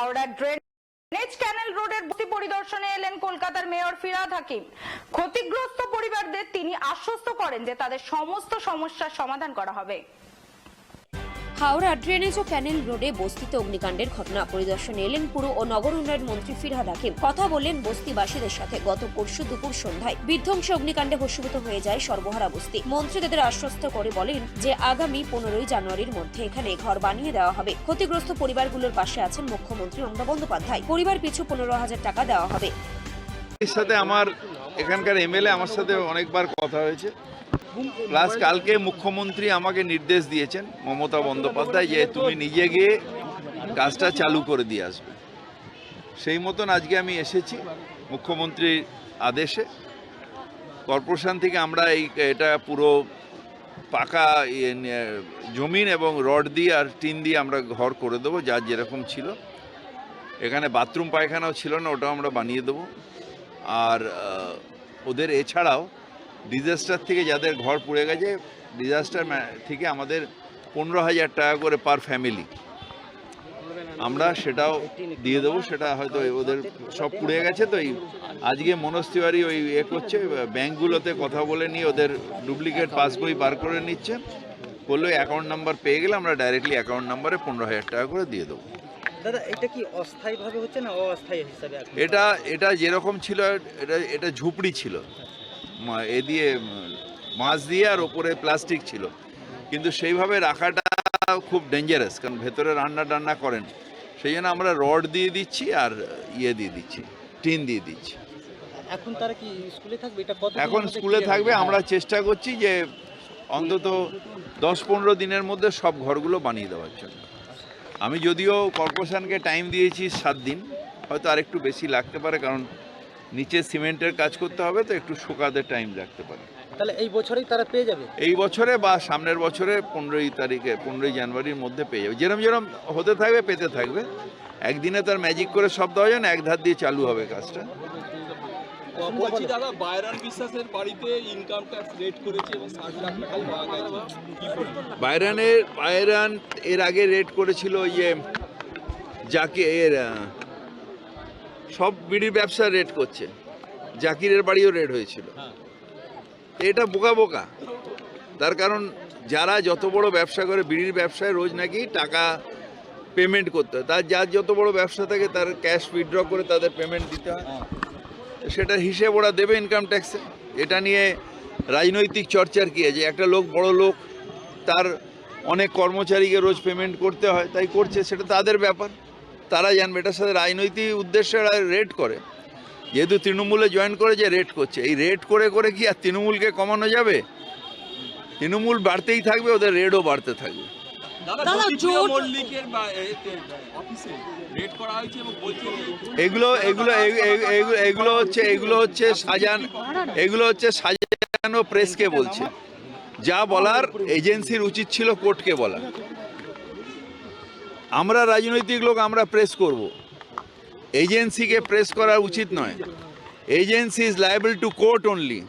Howrah drainage ক্যানেল রোডের বস্তি পরিদর্শনে এলেন কলকাতার মেয়র ফিরহাদ হাকিম। ক্ষতিগ্রস্ত পরিবারদের তিনি আশ্বস্ত করেন যে তাদের সমস্ত সমস্যার সমাধান করা হবে। হাওড়া ড্রেনেজ ও ক্যানেল রোডে বস্তিতে অগ্নিকাণ্ডের ঘটনা পরিদর্শনে এলেন পুর ও নগর উন্নয়ন মন্ত্রী ফিরহাদ হাকিম। কথা বললেন বস্তিবাসীদের সাথে। গত পরশু দুপুর সন্ধ্যায় বিধ্বংসী অগ্নিকাণ্ডে ভস্মীভূত হয়ে যায় সর্বহারা বস্তি। মন্ত্রী তাদের আশ্বস্ত করে বলেন যে আগামী 15ই জানুয়ারির মধ্যে এখানে ঘর বানিয়ে দেওয়া হবে। ক্ষতিগ্রস্ত পরিবারগুলোর পাশে আছেন মুখ্যমন্ত্রী মমতা বন্দ্যোপাধ্যায়। পরিবার পিছু 15,000 টাকা দেওয়া হবে। এর সাথে আমার এখানকার এমএলএ আমার সাথে অনেকবার কথা হয়েছে। প্লাস কালকে মুখ্যমন্ত্রী আমাকে নির্দেশ দিয়েছেন মমতা বন্দ্যোপাধ্যায় যে তুমি নিজে গিয়ে কাজটা চালু করে দিয়ে আসবে। সেই মতন আজকে আমি এসেছি মুখ্যমন্ত্রীর আদেশে। কর্পোরেশন থেকে আমরা এটা পুরো পাকা জমিন এবং রড দিয়ে আর টিন দিয়ে আমরা ঘর করে দেবো, যার যেরকম ছিল। এখানে বাথরুম পায়খানাও ছিল না, ওটাও আমরা বানিয়ে দেবো। আর ওদের এছাড়াও ডিজাস্টার থেকে যাদের ঘর পুড়ে গেছে, ডিজাস্টার থেকে আমাদের 15,000 টাকা করে পার ফ্যামিলি আমরা সেটাও দিয়ে দেবো। সেটা হয়তো ওদের সব পুড়ে গেছে, তো এই আজকে মনস্তিবাড়ি ওই করছে, ব্যাঙ্কগুলোতে কথা বলে নিয়ে ওদের ডুপ্লিকেট পাসবই বার করে নিচ্ছে। বললো অ্যাকাউন্ট নাম্বার পেয়ে গেলে আমরা ডাইরেক্টলি অ্যাকাউন্ট নাম্বারে 15,000 টাকা করে দিয়ে দেবো। দাদা, এটা কি অস্থায়ীভাবে হচ্ছে না অস্থায়ী হিসাবে? এটা যেরকম ছিল, এটা ঝুপড়ি ছিল, এ দিয়ে মাছ দিয়ে আর ওপরে প্লাস্টিক ছিল, কিন্তু সেইভাবে রাখাটা খুব ডেঞ্জারাস, কারণ ভেতরে রান্না করেন। সেই জন্য আমরা রড দিয়ে দিচ্ছি আর দিয়ে দিচ্ছি, টিন দিয়ে দিচ্ছি। এখন তারা কি স্কুলে থাকবে? এটা কত এখন স্কুলে থাকবে। আমরা চেষ্টা করছি যে অন্তত 10-15 দিনের মধ্যে সব ঘরগুলো বানিয়ে দেওয়ার জন্য। আমি যদিও কর্পোরেশনকে টাইম দিয়েছি 7 দিন, হয়তো আর একটু বেশি লাগতে পারে, কারণ নিচে সিমেন্টের কাজ করতে হবে, তো একটু শুকাতে টাইম লাগতে পারে। তাহলে এই বছরেই তারা পেয়ে যাবে? এই বছরে বা সামনের বছরে 15 জানুয়ারির মধ্যে পেয়ে যাবে। যেরম হতে থাকবে পেতে থাকবে। একদিনে তার ম্যাজিক করে সব দেওয়া যায় না, এক ধার দিয়ে চালু হবে কাজটা। বলছি দাদা, বাইরান বিশ্বাসের বাড়িতে ইনকাম ট্যাক্স রেট করেছে এবং 60 লাখ টাকা পাওয়া গেছে। বাইরান এর আগে রেট করেছিল যাকে সব বিড়ির ব্যবসা রেট করছে, জাকিরের বাড়িও রেট হয়েছিল। এটা বোকা। তার কারণ যারা যত বড় ব্যবসা করে, বিড়ির ব্যবসায় রোজ নাকি টাকা পেমেন্ট করতে হয়, তার যার যত বড় ব্যবসা থাকে তার ক্যাশ উইথড্র করে তাদের পেমেন্ট দিতে হয়। সেটার হিসেব ওরা দেবে ইনকাম ট্যাক্সে। এটা নিয়ে রাজনৈতিক চর্চার কী আছে? একটা লোক, বড় লোক, তার অনেক কর্মচারীকে রোজ পেমেন্ট করতে হয়, তাই করছে, সেটা তাদের ব্যাপার, তারা জানবে। এটার সাথে রাজনৈতিক উদ্দেশ্যে রেট করে। যেহেতু তৃণমূলে জয়েন করেছে, রেট করছে। এই রেট করে কি আর তৃণমূলকে কমানো যাবে? তৃণমূল বাড়তেই থাকবে, ওদের রেটও বাড়তে থাকবে। এগুলো হচ্ছে সাজানো প্রেসকে বলছে। যা বলার এজেন্সির উচিত ছিল কোর্টকে বলা। আমরা রাজনৈতিক লোক, আমরা প্রেস করব, এজেন্সিকে প্রেস করা উচিত নয়। Agency is liable two court only.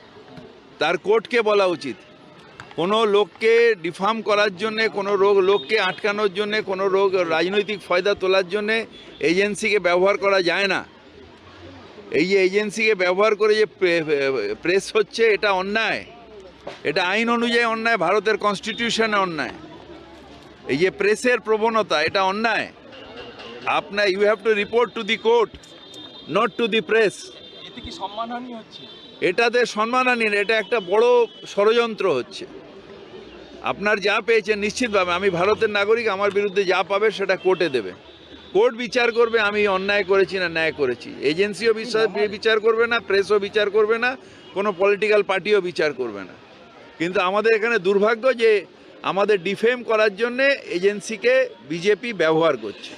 তার কোর্টকে বলা উচিত। কোনো লোককে ডিফার্ম করার জন্যে, কোনো লোককে আটকানোর জন্যে, কোনো রাজনৈতিক ফয়দা তোলার জন্যে এজেন্সিকে ব্যবহার করা যায় না। এই যে এজেন্সিকে ব্যবহার করে যে প্রেস হচ্ছে, এটা অন্যায়। এটা আইন অনুযায়ী অন্যায়, ভারতের কনস্টিটিউশনে অন্যায়। এই যে প্রেসের প্রবণতা, এটা অন্যায়। আপনার you have to report to the court, not to the press. এতে কি সম্মানহানি হচ্ছে? এটাতে সম্মানহানি, এটা একটা বড় ষড়যন্ত্র হচ্ছে। আপনার যা পেয়েছেন নিশ্চিতভাবে, আমি ভারতের নাগরিক, আমার বিরুদ্ধে যা পাবে সেটা কোর্টে দেবে। কোর্ট বিচার করবে আমি অন্যায় করেছি না ন্যায় করেছি। এজেন্সিও বিচার করবে না, প্রেসও বিচার করবে না, কোনো পলিটিক্যাল পার্টিও বিচার করবে না। কিন্তু আমাদের এখানে দুর্ভাগ্য যে আমাদের ডিফেম করার জন্য এজেন্সিকে বিজেপি ব্যবহার করছে।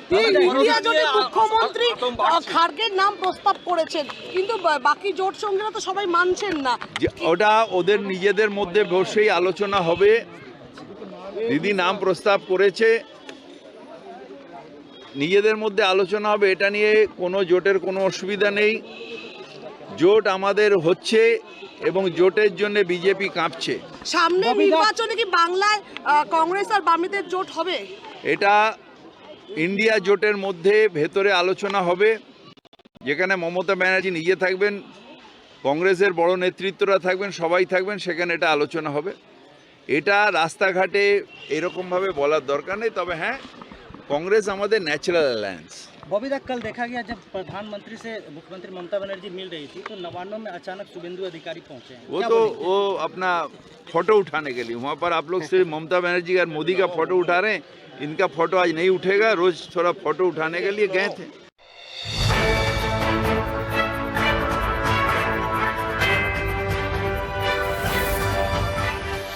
মুখ্যমন্ত্রী খার্গের নাম প্রস্তাব করেছেন, কিন্তু বাকি জোট সঙ্গীরা তো সবাই মানছেন না। ওটা ওদের নিজেদের মধ্যে বসেই আলোচনা হবে। দিদি নাম প্রস্তাব করেছে, নিজেদের মধ্যে আলোচনা হবে। এটা নিয়ে কোনো জোটের কোনো অসুবিধা নেই। জোট আমাদের হচ্ছে এবং জোটের জন্য বিজেপি কাঁপছে। সামনে নির্বাচনে কি বাংলায় কংগ্রেস আর বামীদের জোট হবে? এটা ইন্ডিয়া জোটের মধ্যে ভেতরে আলোচনা হবে, যেখানে মমতা ব্যানার্জি নিজে থাকবেন, কংগ্রেসের বড় নেতৃত্বরা থাকবেন, সবাই থাকবেন, সেখানে এটা আলোচনা হবে। এটা রাস্তাঘাটে এরকমভাবে বলার দরকার নেই। তবে হ্যাঁ, कांग्रेस हमारे नेचुरल अलायंस। बॉबी दा, कल देखा गया जब प्रधानमंत्री से मुख्यमंत्री ममता बनर्जी मिल रही थी तो नवान्नों में अचानक शुभेंदु अधिकारी पहुंचे हैं। वो क्या तो बोलेंगे? वो अपना फोटो उठाने के लिए वहाँ पर आप लोग सिर्फ ममता बनर्जी और मोदी का फोटो उठा रहे हैं, इनका फोटो आज नहीं उठेगा, रोज थोड़ा फोटो उठाने के लिए गए थे।